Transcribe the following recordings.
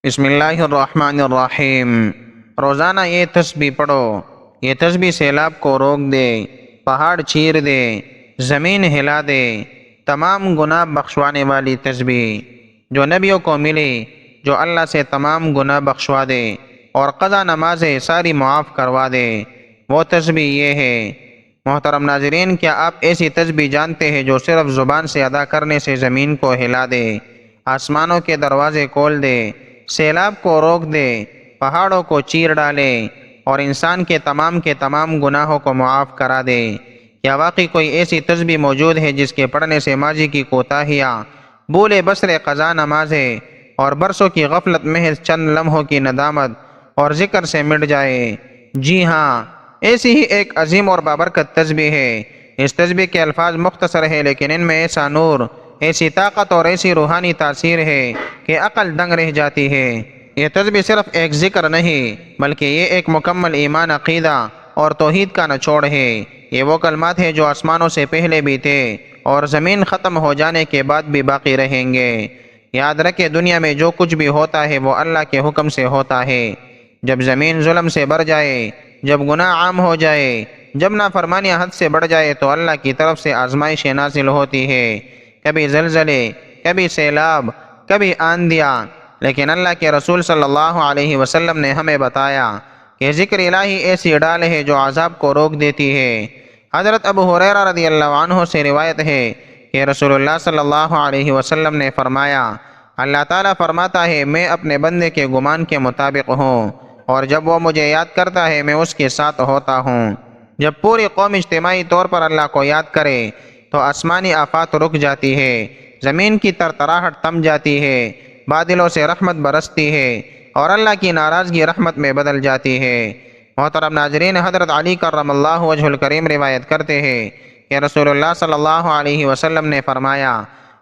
بسم اللہ الرحمن الرحیم۔ روزانہ یہ تسبیح پڑھو۔ یہ تسبیح سیلاب کو روک دے، پہاڑ چیر دے، زمین ہلا دے۔ تمام گناہ بخشوانے والی تسبیح جو نبیوں کو ملی، جو اللہ سے تمام گناہ بخشوا دے اور قضا نمازیں ساری معاف کروا دے، وہ تسبیح یہ ہے۔ محترم ناظرین، کیا آپ ایسی تسبیح جانتے ہیں جو صرف زبان سے ادا کرنے سے زمین کو ہلا دے، آسمانوں کے دروازے کھول دے، سیلاب کو روک دے، پہاڑوں کو چیر ڈالے اور انسان کے تمام گناہوں کو معاف کرا دے؟ کیا واقعی کوئی ایسی تسبیح موجود ہے جس کے پڑھنے سے ماضی کی کوتاہیاں، بولے بسرے قضا نمازیں اور برسوں کی غفلت محض چند لمحوں کی ندامت اور ذکر سے مٹ جائے؟ جی ہاں، ایسی ہی ایک عظیم اور بابرکت تسبیح ہے۔ اس تسبیح کے الفاظ مختصر ہیں، لیکن ان میں ایسا نور، ایسی طاقت اور ایسی روحانی تاثیر ہے کہ عقل دنگ رہ جاتی ہے۔ یہ تسبیح صرف ایک ذکر نہیں، بلکہ یہ ایک مکمل ایمان، عقیدہ اور توحید کا نچوڑ ہے۔ یہ وہ کلمات ہیں جو آسمانوں سے پہلے بھی تھے اور زمین ختم ہو جانے کے بعد بھی باقی رہیں گے۔ یاد رکھے، دنیا میں جو کچھ بھی ہوتا ہے وہ اللہ کے حکم سے ہوتا ہے۔ جب زمین ظلم سے بھر جائے، جب گناہ عام ہو جائے، جب نافرمانیاں حد سے بڑھ جائے، تو اللہ کی طرف سے آزمائشیں نازل ہوتی ہے۔ کبھی زلزلے، کبھی سیلاب، کبھی آندھیاں، لیکن اللہ کے رسول صلی اللہ علیہ وسلم نے ہمیں بتایا کہ ذکر الہی ایسی ڈال ہے جو عذاب کو روک دیتی ہے۔ حضرت ابو ہریرہ رضی اللہ عنہ سے روایت ہے کہ رسول اللہ صلی اللہ علیہ وسلم نے فرمایا، اللہ تعالیٰ فرماتا ہے، میں اپنے بندے کے گمان کے مطابق ہوں، اور جب وہ مجھے یاد کرتا ہے میں اس کے ساتھ ہوتا ہوں۔ جب پوری قوم اجتماعی طور پر اللہ کو یاد کرے تو آسمانی آفات رک جاتی ہے، زمین کی ترتراہٹ تھم جاتی ہے، بادلوں سے رحمت برستی ہے اور اللہ کی ناراضگی رحمت میں بدل جاتی ہے۔ محترم ناظرین، حضرت علی کرم اللہ وجہ الکریم روایت کرتے ہیں کہ رسول اللہ صلی اللہ علیہ وسلم نے فرمایا،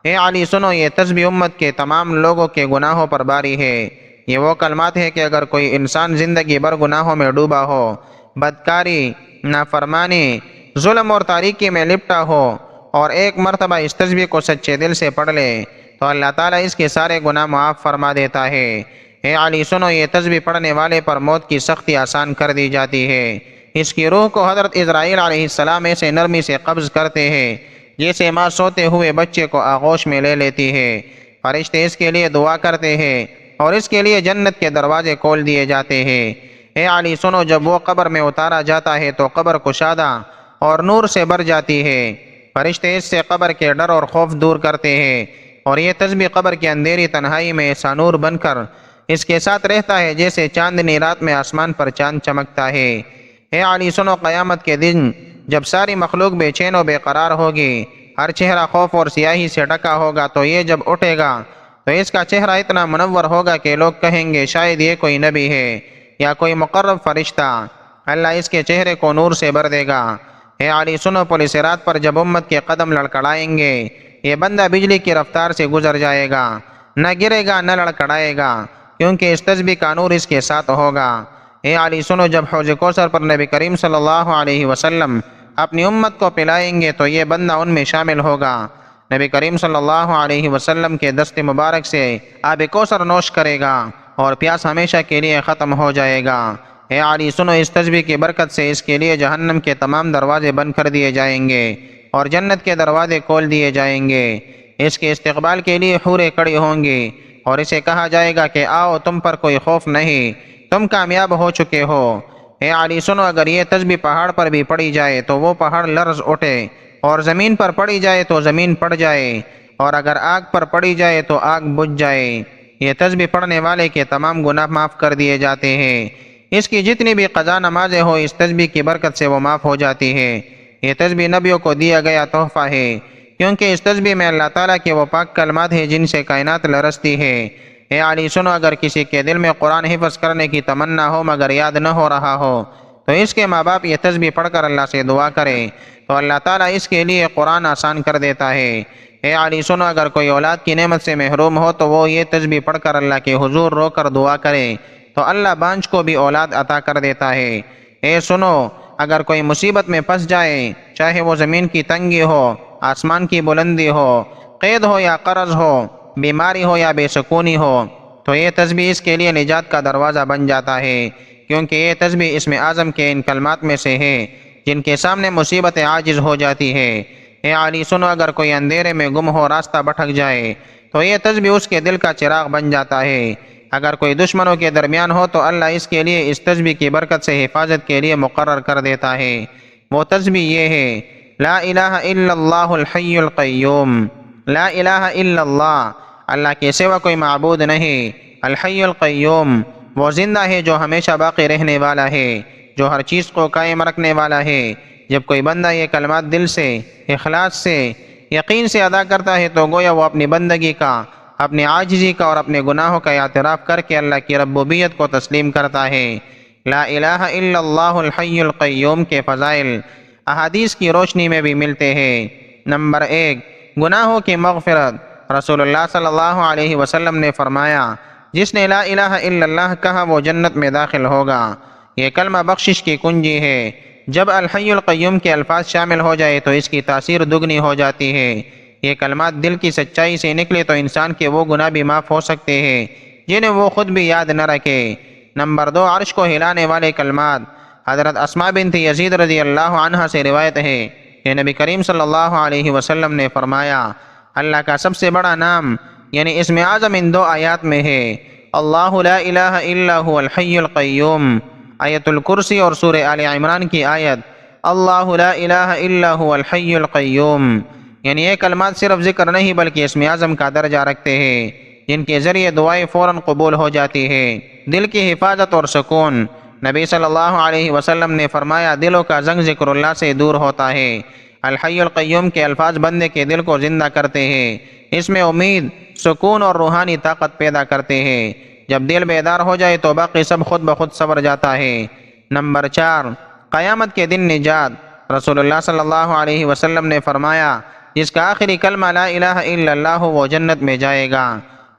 اے علی سنو، یہ تسبیح امت کے تمام لوگوں کے گناہوں پر باری ہے۔ یہ وہ کلمات ہے کہ اگر کوئی انسان زندگی بھر گناہوں میں ڈوبا ہو، بدکاری، نافرمانی، ظلم اور تاریکی میں لپٹا ہو، اور ایک مرتبہ اس تسبیح کو سچے دل سے پڑھ لے تو اللہ تعالیٰ اس کے سارے گناہ معاف فرما دیتا ہے۔ اے علی سنو، یہ تسبیح پڑھنے والے پر موت کی سختی آسان کر دی جاتی ہے۔ اس کی روح کو حضرت اسرائیل علیہ السلام ایسے نرمی سے قبض کرتے ہیں جیسے ماں سوتے ہوئے بچے کو آغوش میں لے لیتی ہے۔ فرشتے اس کے لیے دعا کرتے ہیں اور اس کے لیے جنت کے دروازے کھول دیے جاتے ہیں۔ اے علی سنو، جب وہ قبر میں اتارا جاتا ہے تو قبر کشادہ اور نور سے بھر جاتی ہے۔ فرشتے اس سے قبر کے ڈر اور خوف دور کرتے ہیں، اور یہ تسبیح قبر کی اندھیری تنہائی میں ایسا نور بن کر اس کے ساتھ رہتا ہے جیسے چاندنی رات میں آسمان پر چاند چمکتا ہے۔ اے علی سنو، قیامت کے دن جب ساری مخلوق بے چین و بے قرار ہوگی، ہر چہرہ خوف اور سیاہی سے ڈھکا ہوگا، تو یہ جب اٹھے گا تو اس کا چہرہ اتنا منور ہوگا کہ لوگ کہیں گے شاید یہ کوئی نبی ہے یا کوئی مقرب فرشتہ۔ اللہ اس کے چہرے کو نور سے بھر دے گا۔ اے علی سنو، پولیس رات پر جب امت کے قدم لڑکھڑائیں گے، یہ بندہ بجلی کی رفتار سے گزر جائے گا، نہ گرے گا نہ لڑکھڑائے گا، کیونکہ اس تسبیح کا نور اس کے ساتھ ہوگا۔ اے علی سنو، جب حوض کوثر پر نبی کریم صلی اللہ علیہ وسلم اپنی امت کو پلائیں گے تو یہ بندہ ان میں شامل ہوگا۔ نبی کریم صلی اللہ علیہ وسلم کے دست مبارک سے آب کوثر نوش کرے گا اور پیاس ہمیشہ کے لیے ختم ہو جائے گا۔ اے علی سنو، اس تسبیح کی برکت سے اس کے لیے جہنم کے تمام دروازے بند کر دیے جائیں گے اور جنت کے دروازے کھول دیے جائیں گے۔ اس کے استقبال کے لیے حوریں کھڑی ہوں گی اور اسے کہا جائے گا کہ آؤ، تم پر کوئی خوف نہیں، تم کامیاب ہو چکے ہو۔ اے علی سنو، اگر یہ تسبیح پہاڑ پر بھی پڑھی جائے تو وہ پہاڑ لرز اٹھے، اور زمین پر پڑھی جائے تو زمین پڑ جائے، اور اگر آگ پر پڑھی جائے تو آگ بجھ جائے۔ یہ تسبیح پڑھنے والے کے تمام گناہ معاف کر دیے جاتے ہیں۔ اس کی جتنی بھی قضا نمازیں ہو، اس تسبیح کی برکت سے وہ معاف ہو جاتی ہے۔ یہ تسبیح نبیوں کو دیا گیا تحفہ ہے، کیونکہ اس تسبیح میں اللہ تعالیٰ کے وہ پاک کلمات ہیں جن سے کائنات لرزتی ہے۔ اے علی سنو، اگر کسی کے دل میں قرآن حفظ کرنے کی تمنا ہو مگر یاد نہ ہو رہا ہو، تو اس کے ماں باپ یہ تسبیح پڑھ کر اللہ سے دعا کرے تو اللہ تعالیٰ اس کے لیے قرآن آسان کر دیتا ہے۔ اے علی سنو، اگر کوئی اولاد کی نعمت سے محروم ہو تو وہ یہ تسبیح پڑھ کر اللہ کے حضور رو کر دعا کرے تو اللہ بانجھ کو بھی اولاد عطا کر دیتا ہے۔ اے سنو، اگر کوئی مصیبت میں پھنس جائے، چاہے وہ زمین کی تنگی ہو، آسمان کی بلندی ہو، قید ہو یا قرض ہو، بیماری ہو یا بے سکونی ہو، تو یہ تسبیح اس کے لیے نجات کا دروازہ بن جاتا ہے، کیونکہ یہ تسبیح اسم اعظم کے ان کلمات میں سے ہے جن کے سامنے مصیبت عاجز ہو جاتی ہے۔ اے علی سنو، اگر کوئی اندھیرے میں گم ہو راستہ بھٹک جائے تو یہ تسبیح اس کے دل کا چراغ بن جاتا ہے۔ اگر کوئی دشمنوں کے درمیان ہو تو اللہ اس کے لیے اس تسبیح کی برکت سے حفاظت کے لیے مقرر کر دیتا ہے۔ وہ تسبیح یہ ہے: لا الہ الا اللہ الحی القیوم۔ لا الہ الا اللہ، اللہ کے سوا کوئی معبود نہیں۔ الحی القیوم، وہ زندہ ہے جو ہمیشہ باقی رہنے والا ہے، جو ہر چیز کو قائم رکھنے والا ہے۔ جب کوئی بندہ یہ کلمات دل سے، اخلاص سے، یقین سے ادا کرتا ہے تو گویا وہ اپنی بندگی کا، اپنی عاجزی کا اور اپنے گناہوں کا اعتراف کر کے اللہ کی ربوبیت کو تسلیم کرتا ہے۔ لا الہ الا اللہ الحی القیوم کے فضائل احادیث کی روشنی میں بھی ملتے ہیں۔ نمبر 1، گناہوں کی مغفرت۔ رسول اللہ صلی اللہ علیہ وسلم نے فرمایا: جس نے لا الہ الا اللہ کہا وہ جنت میں داخل ہوگا۔ یہ کلمہ بخشش کی کنجی ہے۔ جب الحی القیوم کے الفاظ شامل ہو جائے تو اس کی تاثیر دگنی ہو جاتی ہے۔ یہ کلمات دل کی سچائی سے نکلے تو انسان کے وہ گناہ بھی معاف ہو سکتے ہیں جنہیں وہ خود بھی یاد نہ رکھے۔ نمبر 2، عرش کو ہلانے والے کلمات۔ حضرت اسماء بنت یزید رضی اللہ عنہا سے روایت ہے کہ نبی کریم صلی اللہ علیہ وسلم نے فرمایا: اللہ کا سب سے بڑا نام یعنی اسم اعظم ان 2 آیات میں ہے: اللہ لا الہ الا هو الحی القیوم، آیت الکرسی، اور سورہ آل عمران کی آیت اللہ لا الہ الا هو الحی القیوم۔ یعنی یہ کلمات صرف ذکر نہیں بلکہ اسم اعظم کا درجہ رکھتے ہیں، جن کے ذریعے دعائیں فوراً قبول ہو جاتی ہے۔ دل کی حفاظت اور سکون۔ نبی صلی اللہ علیہ وسلم نے فرمایا: دلوں کا زنگ ذکر اللہ سے دور ہوتا ہے۔ الحی القیوم کے الفاظ بندے کے دل کو زندہ کرتے ہیں، اس میں امید، سکون اور روحانی طاقت پیدا کرتے ہیں۔ جب دل بیدار ہو جائے تو باقی سب خود بخود سنور جاتا ہے۔ نمبر 4، قیامت کے دن نجات۔ رسول اللہ صلی اللہ علیہ وسلم نے فرمایا: جس کا آخری کلمہ لا الہ الا اللہ ہو وہ جنت میں جائے گا۔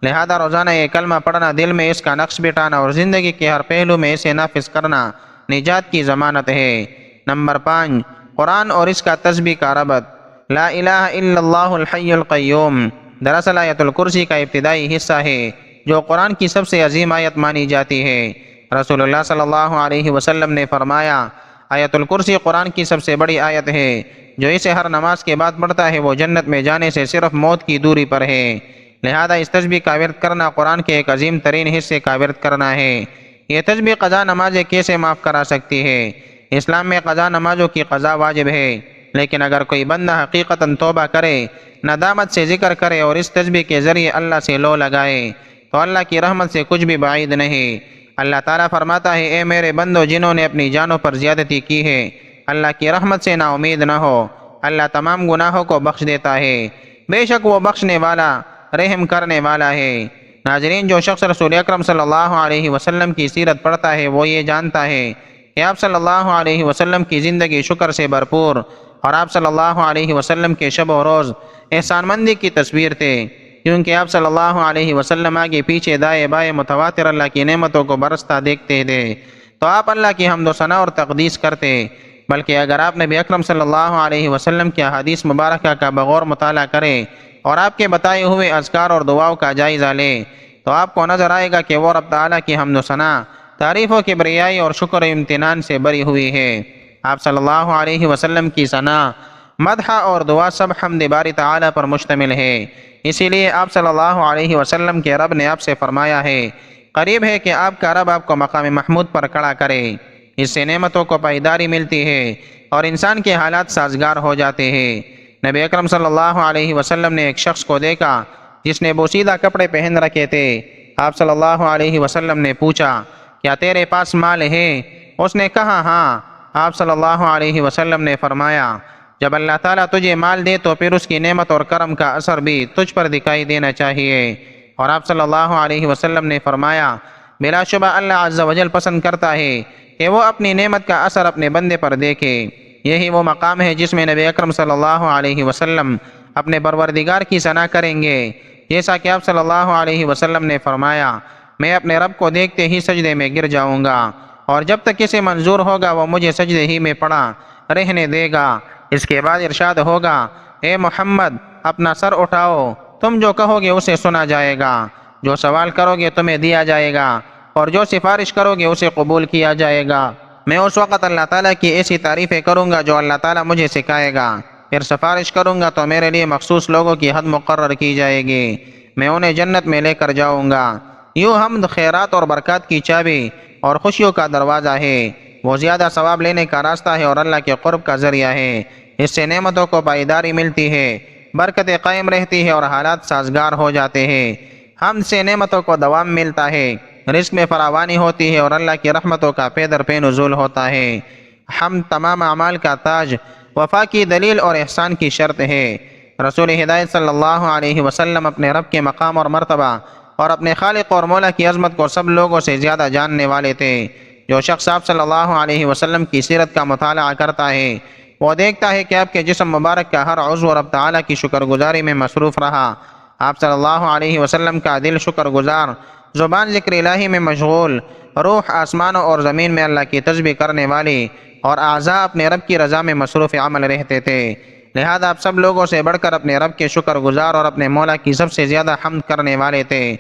لہذا روزانہ یہ کلمہ پڑھنا، دل میں اس کا نقش بٹھانا اور زندگی کے ہر پہلو میں اسے نافذ کرنا نجات کی ضمانت ہے۔ نمبر 5، قرآن اور اس کا تسبیح کا ربط۔ لا الہ الا اللہ الحی القیوم دراصل آیت الکرسی کا ابتدائی حصہ ہے جو قرآن کی سب سے عظیم آیت مانی جاتی ہے۔ رسول اللہ صلی اللہ علیہ وسلم نے فرمایا: آیت الکرسی قرآن کی سب سے بڑی آیت ہے، جو اسے ہر نماز کے بعد پڑھتا ہے وہ جنت میں جانے سے صرف موت کی دوری پر ہے۔ لہذا اس تسبیح کا ورد کرنا قرآن کے ایک عظیم ترین حصے کا ورد کرنا ہے۔ یہ تسبیح قضا نمازیں کیسے معاف کرا سکتی ہے؟ اسلام میں قضا نمازوں کی قضا واجب ہے، لیکن اگر کوئی بندہ حقیقتاً توبہ کرے، ندامت سے ذکر کرے اور اس تسبیح کے ذریعے اللہ سے لو لگائے تو اللہ کی رحمت سے کچھ بھی بعید نہیں۔ اللہ تعالیٰ فرماتا ہے: اے میرے بندو، جنہوں نے اپنی جانوں پر زیادتی کی ہے، اللہ کی رحمت سے نا امید نہ ہو، اللہ تمام گناہوں کو بخش دیتا ہے، بے شک وہ بخشنے والا، رحم کرنے والا ہے۔ ناظرین، جو شخص رسول اکرم صلی اللہ علیہ وسلم کی سیرت پڑھتا ہے وہ یہ جانتا ہے کہ آپ صلی اللہ علیہ وسلم کی زندگی شکر سے بھرپور اور آپ صلی اللہ علیہ وسلم کے شب و روز احسان مندی کی تصویر تھے، کیونکہ آپ صلی اللہ علیہ وسلم آگے پیچھے دائیں بائیں متواتر اللہ کی نعمتوں کو برستا دیکھتے تھے تو آپ اللہ کی حمد و ثنا اور تقدیس کرتے، بلکہ اگر آپ نبی اکرم صلی اللہ علیہ وسلم کی احادیث مبارکہ کا بغور مطالعہ کریں اور آپ کے بتائے ہوئے اذکار اور دعاؤں کا جائزہ لیں تو آپ کو نظر آئے گا کہ وہ رب تعالیٰ کی حمد و ثنا، تعریف و کبریائی اور شکر و امتنان سے بری ہوئی ہے۔ آپ صلی اللہ علیہ وسلم کی ثنا، مدح اور دعا سب حمد باری تعالیٰ پر مشتمل ہے۔ اسی لیے آپ صلی اللہ علیہ وسلم کے رب نے آپ سے فرمایا ہے: قریب ہے کہ آپ کا رب آپ کو مقام محمود پر کھڑا کرے۔ اس سے نعمتوں کو پائیداری ملتی ہے اور انسان کے حالات سازگار ہو جاتے ہیں۔ نبی اکرم صلی اللہ علیہ وسلم نے ایک شخص کو دیکھا جس نے بوسیدہ کپڑے پہن رکھے تھے۔ آپ صلی اللہ علیہ وسلم نے پوچھا: کیا تیرے پاس مال ہے؟ اس نے کہا: ہاں۔ آپ صلی اللہ علیہ وسلم نے فرمایا: جب اللہ تعالیٰ تجھے مال دے تو پھر اس کی نعمت اور کرم کا اثر بھی تجھ پر دکھائی دینا چاہیے۔ اور آپ صلی اللہ علیہ وسلم نے فرمایا: بلا شبہ اللہ عز و جل پسند کرتا ہے کہ وہ اپنی نعمت کا اثر اپنے بندے پر دیکھے۔ یہی وہ مقام ہے جس میں نبی اکرم صلی اللہ علیہ وسلم اپنے پروردگار کی ثنا کریں گے، جیسا کہ آپ صلی اللہ علیہ وسلم نے فرمایا: میں اپنے رب کو دیکھتے ہی سجدے میں گر جاؤں گا، اور جب تک اسے منظور ہوگا وہ مجھے سجدے ہی میں پڑا رہنے دے گا۔ اس کے بعد ارشاد ہوگا: اے محمد، اپنا سر اٹھاؤ، تم جو کہو گے اسے سنا جائے گا۔ جو سوال کرو گے تمہیں دیا جائے گا، اور جو سفارش کرو گے اسے قبول کیا جائے گا۔ میں اس وقت اللہ تعالیٰ کی ایسی تعریفیں کروں گا جو اللہ تعالیٰ مجھے سکھائے گا۔ پھر سفارش کروں گا تو میرے لیے مخصوص لوگوں کی حد مقرر کی جائے گی، میں انہیں جنت میں لے کر جاؤں گا۔ یوں حمد، خیرات اور برکات کی چابی اور خوشیوں کا دروازہ ہے۔ وہ زیادہ ثواب لینے کا راستہ ہے اور اللہ کے قرب کا ذریعہ ہے۔ اس سے نعمتوں کو پائیداری ملتی ہے، برکتیں قائم رہتی ہے اور حالات سازگار ہو جاتے ہیں۔ حمد سے نعمتوں کو دوام ملتا ہے، رزق میں فراوانی ہوتی ہے اور اللہ کی رحمتوں کا پے در پے نزول ہوتا ہے۔ حمد تمام اعمال کا تاج، وفا کی دلیل اور احسان کی شرط ہے۔ رسول ہدایت صلی اللہ علیہ وسلم اپنے رب کے مقام اور مرتبہ اور اپنے خالق اور مولا کی عظمت کو سب لوگوں سے زیادہ جاننے والے تھے۔ جو شخص آپ صلی اللہ علیہ وسلم کی سیرت کا مطالعہ کرتا ہے وہ دیکھتا ہے کہ آپ کے جسم مبارک کا ہر عضو رب تعالیٰ کی شکر گزاری میں مصروف رہا۔ آپ صلی اللہ علیہ وسلم کا دل شکر گزار، زبان ذکر الہی میں مشغول، روح آسمانوں اور زمین میں اللہ کی تسبیح کرنے والی، اور اعضاء اپنے رب کی رضا میں مصروف عمل رہتے تھے۔ لہذا آپ سب لوگوں سے بڑھ کر اپنے رب کے شکر گزار اور اپنے مولا کی سب سے زیادہ حمد کرنے والے تھے۔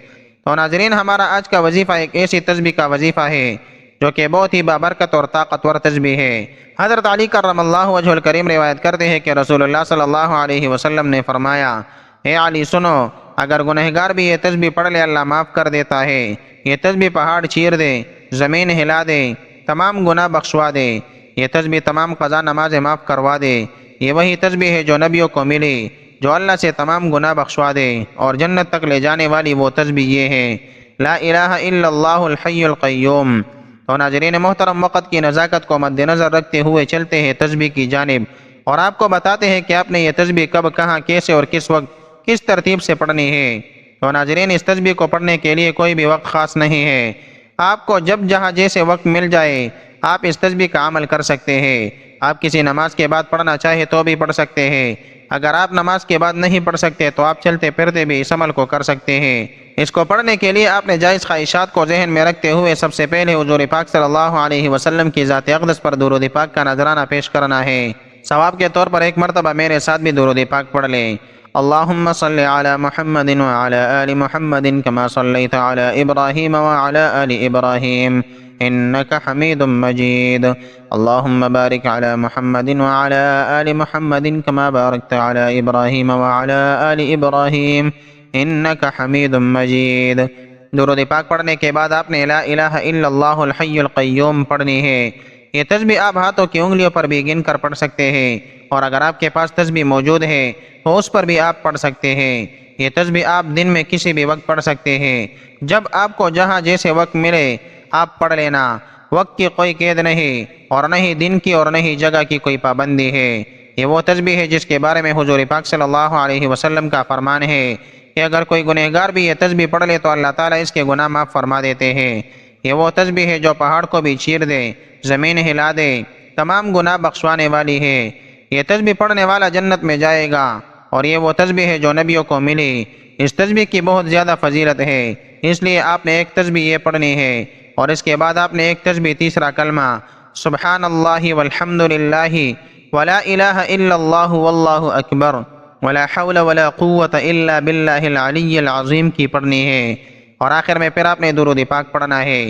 تو ناظرین، ہمارا آج کا وظیفہ ایک ایسی تسبیح کا وظیفہ ہے جو کہ بہت ہی بابرکت اور طاقتور تسبیح ہے۔ حضرت علی کرم اللہ وجہ الکریم روایت کرتے ہیں کہ رسول اللہ صلی اللہ علیہ وسلم نے فرمایا، اے علی سنو، اگر گنہگار بھی یہ تسبیح پڑھ لے اللہ معاف کر دیتا ہے۔ یہ تسبیح پہاڑ چیر دے، زمین ہلا دے، تمام گناہ بخشوا دے۔ یہ تسبیح تمام قضا نمازیں معاف کروا دے۔ یہ وہی تسبیح ہے جو نبیوں کو ملی، جو اللہ سے تمام گناہ بخشوا دے، اور جنت تک لے جانے والی وہ تسبیح یہ ہے، لا الہ الا اللہ الحی القیوم۔ تو ناظرین محترم، وقت کی نزاکت کو مد نظر رکھتے ہوئے چلتے ہیں تسبیح کی جانب، اور آپ کو بتاتے ہیں کہ آپ نے یہ تسبیح کب، کہاں، کیسے اور کس وقت، کس ترتیب سے پڑھنی ہے۔ تو ناظرین، اس تسبیح کو پڑھنے کے لیے کوئی بھی وقت خاص نہیں ہے، آپ کو جب جہاں جیسے وقت مل جائے آپ اس تسبیح کا عمل کر سکتے ہیں۔ آپ کسی نماز کے بعد پڑھنا چاہے تو بھی پڑھ سکتے ہیں، اگر آپ نماز کے بعد نہیں پڑھ سکتے تو آپ چلتے پھرتے بھی اس عمل کو کر سکتے ہیں۔ اس کو پڑھنے کے لیے آپ نے جائز خواہشات کو ذہن میں رکھتے ہوئے سب سے پہلے حضور پاک صلی اللہ علیہ وسلم کی ذات اقدس پر درود پاک کا نذرانہ پیش کرنا ہے۔ ثواب کے طور پر ایک مرتبہ میرے ساتھ بھی درود پاک پڑھ لیں۔ اللہم صلی علی محمد وعلی آل محمد کما صلیت علی ابراہیم وعلی آل ابراہیم انک حمید مجید۔ اللہم بارک علی محمد وعلی آل محمد کما بارکت علی ابراہیم وعلی آل ابراہیم انک حمید مجید۔ درود پاک پڑھنے کے بعد آپ نے لا الہ الا اللہ الحی القیوم پڑھنی ہے۔ یہ تسبیح آپ ہاتھوں کی انگلیوں پر بھی گن کر پڑھ سکتے ہیں، اور اگر آپ کے پاس تسبیح موجود ہے تو اس پر بھی آپ پڑھ سکتے ہیں۔ یہ تسبیح آپ دن میں کسی بھی وقت پڑھ سکتے ہیں، جب آپ کو جہاں جیسے وقت ملے آپ پڑھ لینا۔ وقت کی کوئی قید نہیں، اور نہ ہی دن کی اور نہ ہی جگہ کی کوئی پابندی ہے۔ یہ وہ تسبیح ہے جس کے بارے میں حضور پاک صلی اللہ علیہ وسلم کا فرمان ہے کہ اگر کوئی گنہگار بھی یہ تسبیح پڑھ لے تو اللہ تعالیٰ اس کے گناہ معاف فرما دیتے ہیں۔ یہ وہ تسبیح ہے جو پہاڑ کو بھی چیر دے، زمین ہلا دے، تمام گناہ بخشوانے والی ہے۔ یہ تسبیح پڑھنے والا جنت میں جائے گا، اور یہ وہ تسبیح ہے جو نبیوں کو ملی۔ اس تسبیح کی بہت زیادہ فضیلت ہے، اس لیے آپ نے ایک تسبیح یہ پڑھنی ہے، اور اس کے بعد آپ نے ایک تسبیح تیسرا کلمہ سبحان اللہ والحمد للہ ولا الہ الا اللہ واللہ اکبر ولا حول ولا قوة الا باللہ العلی العظیم کی پڑھنی ہے، اور آخر میں پھر آپ نے درود پاک پڑھنا ہے۔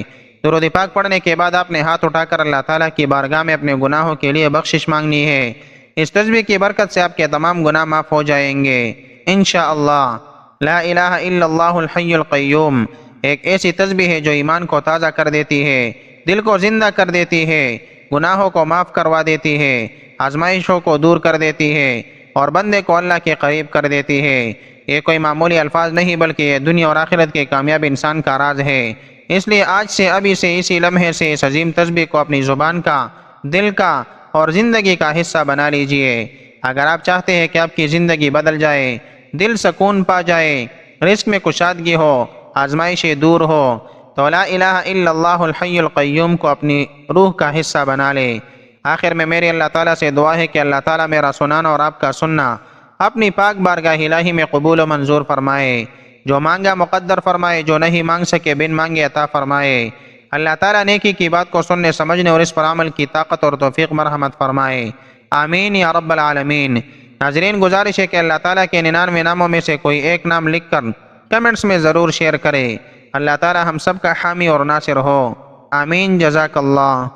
درود پاک پڑھنے کے بعد آپ نے ہاتھ اٹھا کر اللہ تعالیٰ کی بارگاہ میں اپنے گناہوں کے لیے بخشش مانگنی ہے۔ اس تسبیح کی برکت سے آپ کے تمام گناہ معاف ہو جائیں گے انشاءاللہ۔ لا الہ الا اللہ الحی القیوم ایک ایسی تسبیح ہے جو ایمان کو تازہ کر دیتی ہے، دل کو زندہ کر دیتی ہے، گناہوں کو معاف کروا دیتی ہے، آزمائشوں کو دور کر دیتی ہے، اور بندے کو اللہ کے قریب کر دیتی ہے۔ یہ کوئی معمولی الفاظ نہیں بلکہ یہ دنیا اور آخرت کے کامیاب انسان کا راز ہے۔ اس لیے آج سے، ابھی سے، اسی لمحے سے اس عظیم تسبیح کو اپنی زبان کا، دل کا اور زندگی کا حصہ بنا لیجئے۔ اگر آپ چاہتے ہیں کہ آپ کی زندگی بدل جائے، دل سکون پا جائے، رزق میں کشادگی ہو، آزمائشیں دور ہو، تو لا الہ الا اللہ الحی القیوم کو اپنی روح کا حصہ بنا لے۔ آخر میں میری اللہ تعالیٰ سے دعا ہے کہ اللہ تعالیٰ میرا سنانا اور آپ کا سننا اپنی پاک بارگاہ الہی میں قبول و منظور فرمائے، جو مانگا مقدر فرمائے، جو نہیں مانگ سکے بن مانگے عطا فرمائے۔ اللہ تعالیٰ نیکی کی بات کو سننے، سمجھنے اور اس پر عمل کی طاقت اور توفیق مرحمت فرمائے، آمین یا رب العالمین۔ ناظرین، گزارش ہے کہ اللہ تعالیٰ کے 99 ناموں میں سے کوئی ایک نام لکھ کر کمنٹس میں ضرور شیئر کریں۔ اللہ تعالی ہم سب کا حامی اور ناصر ہو، آمین، جزاک اللہ۔